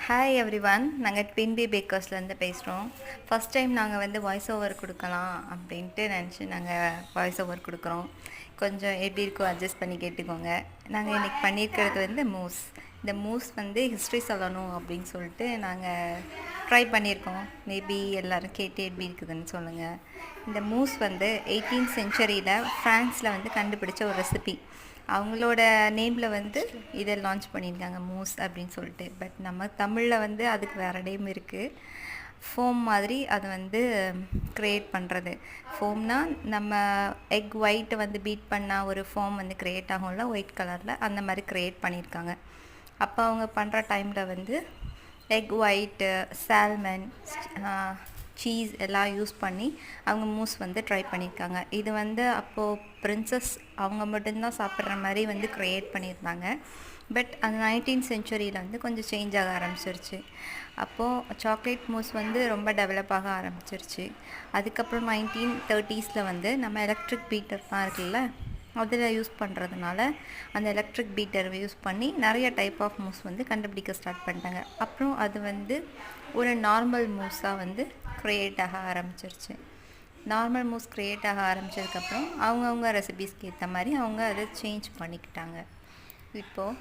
Hi everyone, நாங்கள் twin B பேக்கர்ஸ்லேருந்து பேசுகிறோம். First time நாங்கள் வந்து வாய்ஸ் ஓவர் கொடுக்கலாம் அப்படின்ட்டு நினச்சி நாங்கள் வாய்ஸ் ஓவர் கொடுக்குறோம். கொஞ்சம் எப்படி இருக்கோ அட்ஜஸ்ட் பண்ணி கேட்டுக்கோங்க. நாங்கள் இன்றைக்கி பண்ணியிருக்கிறது வந்து மூஸ். இந்த மூஸ் வந்து ஹிஸ்ட்ரி சொல்லணும் அப்படின்னு சொல்லிட்டு நாங்கள் ட்ரை பண்ணியிருக்கோம். மேபி எல்லோரும் கேட்டு எப்படி இருக்குதுன்னு சொல்லுங்கள். இந்த மூஸ் வந்து 18th செஞ்சுரியில் ஃப்ரான்ஸில் வந்து கண்டுபிடிச்ச ஒரு ரெசிபி. அவங்களோட நேமில் வந்து இதை லான்ச் பண்ணியிருக்காங்க மூஸ் அப்படின்னு சொல்லிட்டு. பட் நம்ம தமிழில் வந்து அதுக்கு வேறு நேம் இருக்குது. ஃபோம் மாதிரி அது வந்து க்ரியேட் பண்ணுறது. ஃபோம்னால் நம்ம எக் ஒயிட்டை வந்து பீட் பண்ணால் ஒரு ஃபோம் வந்து க்ரியேட் ஆகும்ல ஒயிட் கலரில், அந்த மாதிரி க்ரியேட் பண்ணியிருக்காங்க. அப்போ அவங்க பண்ணுற டைமில் வந்து எக் ஒயிட்டு, சால்மன், சீஸ் எல்லாம் யூஸ் பண்ணி அவங்க மூஸ் வந்து ட்ரை பண்ணியிருக்காங்க. இது வந்து அப்போது பிரின்சஸ் அவங்க மட்டும்தான் சாப்பிட்ற மாதிரி வந்து க்ரியேட் பண்ணியிருந்தாங்க. பட் அந்த 19th செஞ்சுரியில் வந்து கொஞ்சம் சேஞ்ச் ஆக ஆரம்பிச்சிருச்சு. அப்போது சாக்லேட் மூஸ் வந்து ரொம்ப டெவலப் ஆக ஆரம்பிச்சிருச்சு. அதுக்கப்புறம் 1930s வந்து நம்ம எலக்ட்ரிக் பீட்டர்லாம் இருக்குல்ல, அதில் யூஸ் பண்ணுறதுனால அந்த எலக்ட்ரிக் பீட்டர் யூஸ் பண்ணி நிறைய டைப் ஆஃப் மூஸ் வந்து கண்டுபிடிக்க ஸ்டார்ட் பண்ணிட்டாங்க. அப்புறம் அது வந்து ஒரு நார்மல் மூஸாக வந்து க்ரியேட் ஆக ஆரம்பிச்சிருச்சு. நார்மல் மூஸ் க்ரியேட் ஆக ஆரம்பித்ததுக்கப்புறம் அவங்கவுங்க ரெசிபீஸ்க்கு ஏற்ற மாதிரி அவங்க அதை சேஞ்ச் பண்ணிக்கிட்டாங்க. இப்போது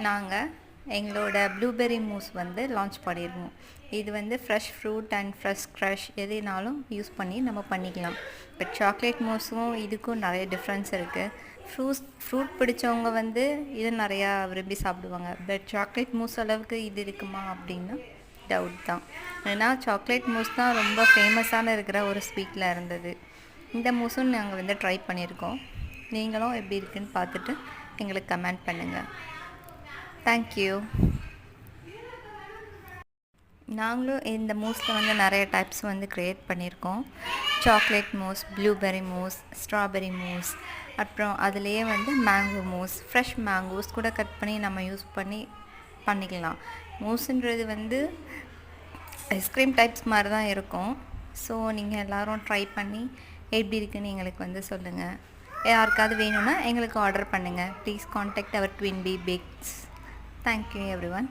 நாங்கள் எங்களோட ப்ளூபெர்ரி மூஸ் வந்து லான்ச் பண்ணியிருக்கோம். இது வந்து fresh fruit and fresh crush எதுனாலும் யூஸ் பண்ணி நம்ம பண்ணிக்கலாம். பட் சாக்லேட் மூஸும் இதுக்கும் நிறைய டிஃப்ரென்ஸ் இருக்குது. ஃப்ரூட் பிடிச்சவங்க வந்து இதை நிறையா விரும்பி சாப்பிடுவாங்க. பட் சாக்லேட் மூஸ் அளவுக்கு இது இருக்குமா அப்படின்னா டவுட் தான். ஏன்னா சாக்லேட் மூஸ் தான் ரொம்ப ஃபேமஸான இருக்கிற ஒரு ஸ்வீட்டில் இருந்தது. இந்த மூஸும் நாங்கள் வந்து ட்ரை பண்ணியிருக்கோம். நீங்களும் எப்படி இருக்குன்னு பார்த்துட்டு எங்களுக்கு கமெண்ட் பண்ணுங்கள். தேங்க்யூ. நாங்களும் இந்த மூஸில் வந்து நிறைய டைப்ஸ் வந்து க்ரியேட் பண்ணியிருக்கோம். Chocolate mousse, blueberry mousse, strawberry mousse, அப்புறம் அதுலேயே வந்து மேங்கோ மூஸ், ஃப்ரெஷ் மேங்கோஸ் கூட கட் பண்ணி நம்ம யூஸ் பண்ணி பண்ணிக்கலாம். மூஸுன்றது வந்து ஐஸ்கிரீம் டைப்ஸ் மாதிரி தான் இருக்கும். ஸோ நீங்கள் எல்லோரும் ட்ரை பண்ணி எப்படி இருக்குன்னு எங்களுக்கு வந்து சொல்லுங்கள். யாருக்காவது வேணும்னா எங்களுக்கு ஆர்டர் பண்ணுங்கள். Please contact our twin B bakes. Thank you everyone.